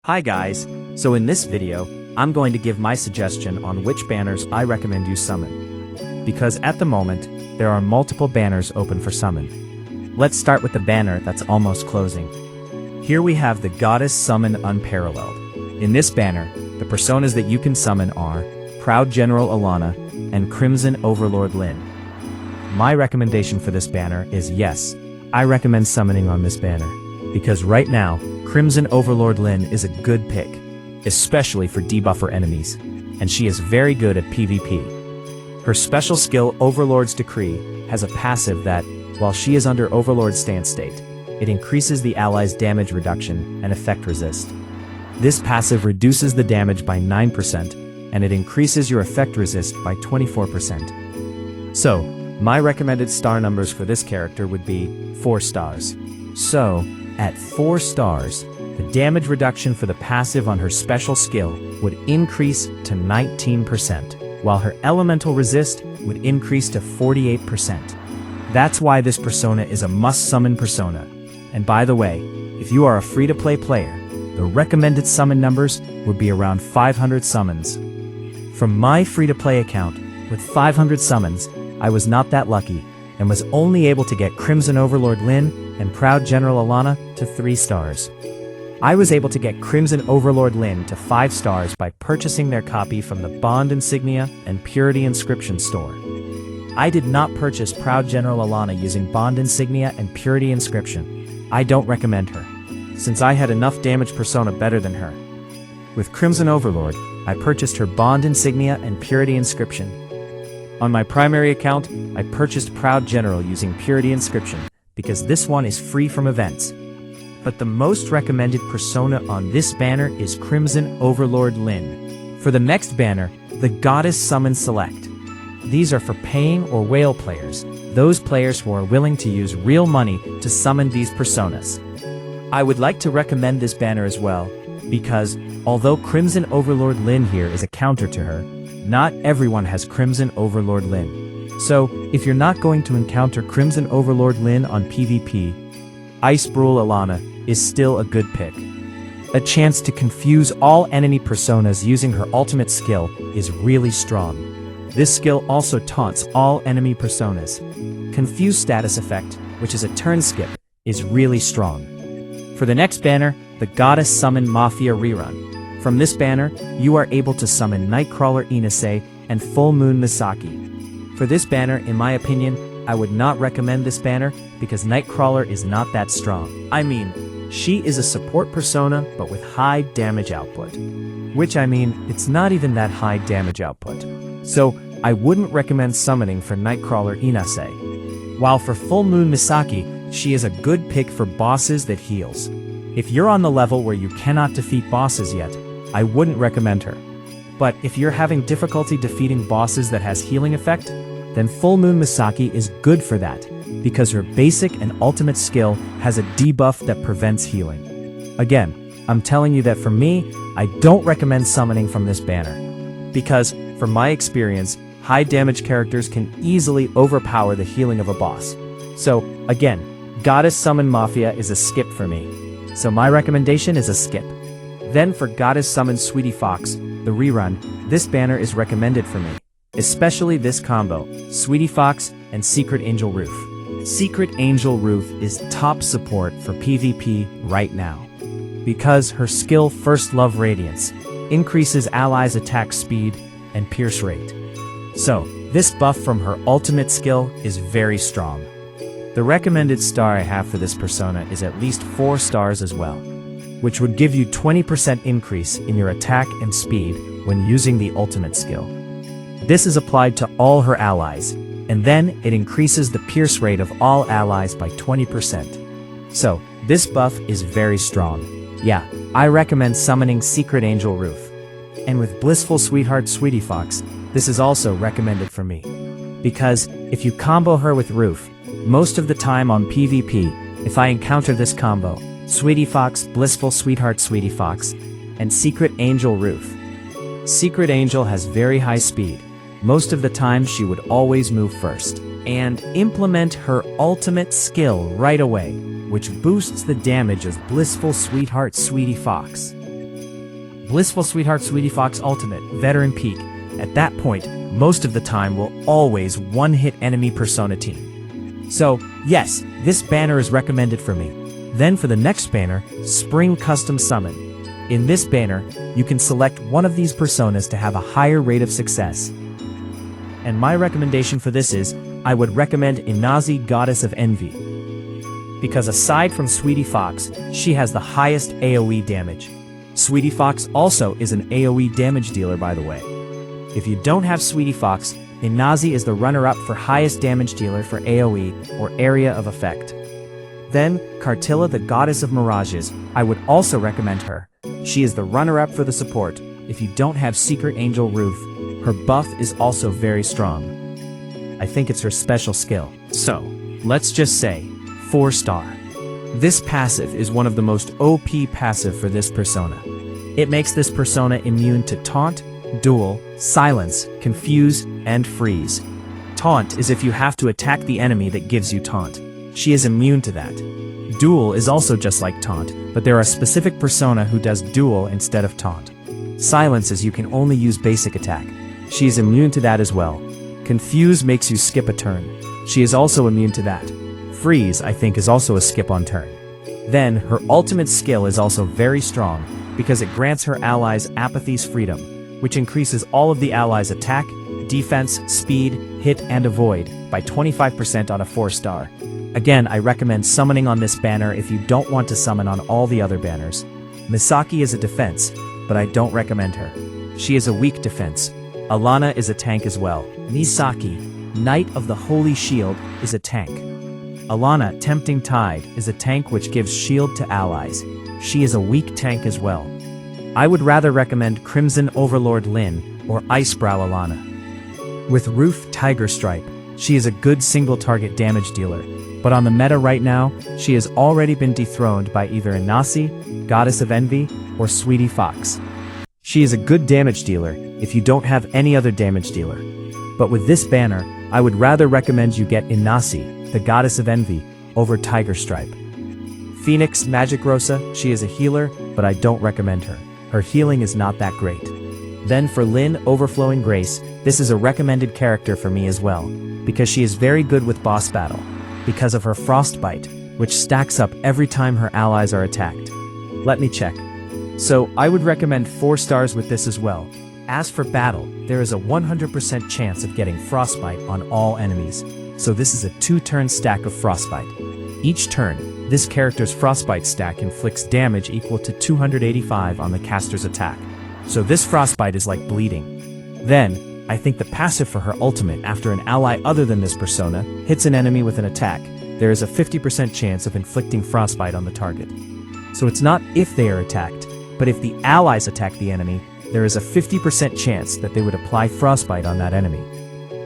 Hi guys, so in this video, I'm going to give my suggestion on which banners I recommend you summon. Because at the moment, there are multiple banners open for summon. Let's start with the banner that's almost closing. Here we have the Goddess Summon Unparalleled. In this banner, the personas that you can summon are Proud General Alana and Crimson Overlord Lyn. My recommendation for this banner is yes, I recommend summoning on this banner. Because right now, Crimson Overlord Lyn is a good pick, especially for debuffer enemies, and she is very good at PvP. Her special skill Overlord's Decree has a passive that, while she is under Overlord's stance state, it increases the ally's damage reduction and effect resist. This passive reduces the damage by 9%, and it increases your effect resist by 24%. So, my recommended star numbers for this character would be 4 stars. So, at 4 stars, the damage reduction for the passive on her special skill would increase to 19%, while her elemental resist would increase to 48%. That's why this persona is a must-summon persona. And by the way, if you are a free-to-play player, the recommended summon numbers would be around 500 summons. From my free-to-play account, with 500 summons, I was not that lucky, and was only able to get Crimson Overlord Lyn and Proud General Alana to 3 stars. I was able to get Crimson Overlord Lyn to 5 stars by purchasing their copy from the Bond Insignia and Purity Inscription store. I did not purchase Proud General Alana using Bond Insignia and Purity Inscription. I don't recommend her, since I had enough damage persona better than her. With Crimson Overlord, I purchased her Bond Insignia and Purity Inscription. On my primary account, I purchased Proud General using Purity Inscription, because this one is free from events. But the most recommended persona on this banner is Crimson Overlord Lyn. For the next banner, the Goddess Summon Select. These are for paying or whale players, those players who are willing to use real money to summon these personas. I would like to recommend this banner as well, because, although Crimson Overlord Lyn here is a counter to her, not everyone has Crimson Overlord Lyn. So, if you're not going to encounter Crimson Overlord Lyn on PvP, Ice Brule Alana is still a good pick. A chance to confuse all enemy personas using her ultimate skill is really strong. This skill also taunts all enemy personas. Confuse status effect, which is a turn skip, is really strong. For the next banner, the Goddess Summon Mafia Rerun. From this banner, you are able to summon Nightcrawler Inase and Full Moon Misaki. For this banner, in my opinion, I would not recommend this banner because Nightcrawler is not that strong. I mean, she is a support persona but with high damage output. Which I mean, it's not even that high damage output. So, I wouldn't recommend summoning for Nightcrawler Inase. While for Full Moon Misaki, she is a good pick for bosses that heals. If you're on the level where you cannot defeat bosses yet, I wouldn't recommend her. But if you're having difficulty defeating bosses that has healing effect, then Full Moon Misaki is good for that, because her basic and ultimate skill has a debuff that prevents healing. Again, I'm telling you that for me, I don't recommend summoning from this banner. Because, from my experience, high damage characters can easily overpower the healing of a boss. So, again, Goddess Summon Mafia is a skip for me. So my recommendation is a skip. Then for Goddess Summon Sweetie Fox, the rerun, this banner is recommended for me. Especially this combo, Sweetie Fox and Secret Angel Roof. Secret Angel Roof is top support for PvP right now. Because her skill First Love Radiance increases allies' attack speed and pierce rate. So, this buff from her ultimate skill is very strong. The recommended star I have for this persona is at least 4 stars as well, which would give you 20% increase in your attack and speed when using the ultimate skill. This is applied to all her allies, and then it increases the pierce rate of all allies by 20%. So, this buff is very strong. Yeah, I recommend summoning Secret Angel Roof. And with Blissful Sweetheart Sweetie Fox, this is also recommended for me. Because, if you combo her with Roof, most of the time on PvP, if I encounter this combo, Sweetie Fox, Blissful Sweetheart Sweetie Fox, and Secret Angel Roof. Secret Angel has very high speed. Most of the time she would always move first, and implement her ultimate skill right away, which boosts the damage of Blissful Sweetheart Sweetie Fox. Blissful Sweetheart Sweetie Fox Ultimate, Veteran Peak. At that point, most of the time will always one-hit enemy persona team. So, yes, this banner is recommended for me. Then for the next banner, Spring Custom Summon. In this banner, you can select one of these personas to have a higher rate of success. And my recommendation for this is, I would recommend Inazi, Goddess of Envy. Because aside from Sweetie Fox, she has the highest AoE damage. Sweetie Fox also is an AoE damage dealer, by the way. If you don't have Sweetie Fox, Inazi is the runner-up for highest damage dealer for AoE or area of effect. Then, Cartilla, the Goddess of Mirages, I would also recommend her. She is the runner-up for the support. If you don't have Secret Angel Roof, her buff is also very strong. I think it's her special skill. So, let's just say, 4-star. This passive is one of the most OP passive for this persona. It makes this persona immune to Taunt, Duel, Silence, Confuse, and Freeze. Taunt is if you have to attack the enemy that gives you Taunt. She is immune to that. Duel is also just like Taunt, but there are specific persona who does Duel instead of Taunt. Silence is you can only use basic attack. She is immune to that as well. Confuse makes you skip a turn. She is also immune to that. Freeze, I think, is also a skip on turn. Then, her ultimate skill is also very strong, because it grants her allies Apathy's Freedom, which increases all of the allies' attack, defense, speed, hit, and avoid by 25% on a 4-star. Again, I recommend summoning on this banner if you don't want to summon on all the other banners. Misaki is a defense, but I don't recommend her. She is a weak defense. Alana is a tank as well. Misaki, Knight of the Holy Shield, is a tank. Alana, Tempting Tide, is a tank which gives shield to allies. She is a weak tank as well. I would rather recommend Crimson Overlord Lyn or Icebrow Alana. With Roof Tiger Stripe, she is a good single target damage dealer, but on the meta right now, she has already been dethroned by either Inasi, Goddess of Envy, or Sweetie Fox. She is a good damage dealer if you don't have any other damage dealer. But with this banner, I would rather recommend you get Inasi, the Goddess of Envy, over Tiger Stripe. Phoenix Magic Rosa, she is a healer, but I don't recommend her. Her healing is not that great. Then for Lyn Overflowing Grace, this is a recommended character for me as well, because she is very good with boss battle, because of her Frostbite, which stacks up every time her allies are attacked. Let me check. So I would recommend 4 stars with this as well. As for battle, there is a 100% chance of getting Frostbite on all enemies, so this is a 2-turn stack of Frostbite. Each turn, this character's Frostbite stack inflicts damage equal to 285 on the caster's attack, so this Frostbite is like bleeding. Then, I think the passive for her ultimate after an ally other than this persona hits an enemy with an attack, there is a 50% chance of inflicting Frostbite on the target. So it's not if they are attacked, but if the allies attack the enemy, there is a 50% chance that they would apply Frostbite on that enemy.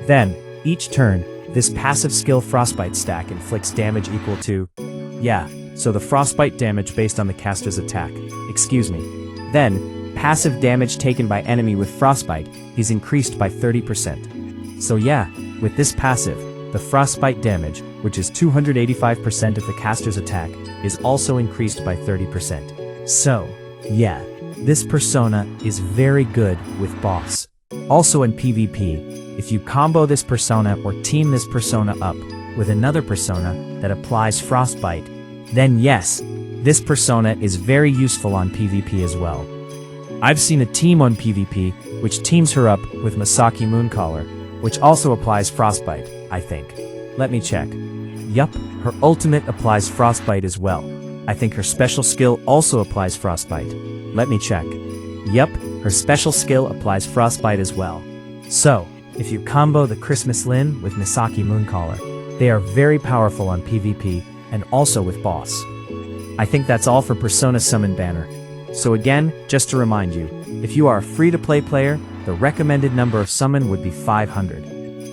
Then, each turn, this passive skill Frostbite stack inflicts damage equal to, so the Frostbite damage based on the caster's attack, Then, passive damage taken by enemy with Frostbite is increased by 30%. So with this passive, the Frostbite damage, which is 285% of the caster's attack, is also increased by 30%. So, this persona is very good with boss. Also in PvP, if you combo this persona or team this persona up with another persona that applies Frostbite, then this persona is very useful on PvP as well. I've seen a team on PvP which teams her up with Misaki Mooncaller, which also applies Frostbite, I think. Let me check. Yup, her ultimate applies Frostbite as well. I think her special skill also applies Frostbite. Let me check. Yup, her special skill applies Frostbite as well. So, if you combo the Christmas Lyn with Misaki Mooncaller, they are very powerful on PvP and also with boss. I think that's all for Persona Summon banner. So again, just to remind you, if you are a free-to-play player, the recommended number of summon would be 500.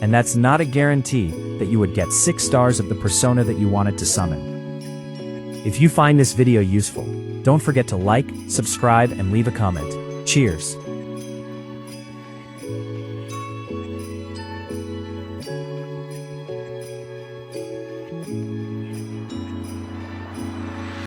And that's not a guarantee that you would get 6 stars of the persona that you wanted to summon. If you find this video useful, don't forget to like, subscribe, and leave a comment. Cheers!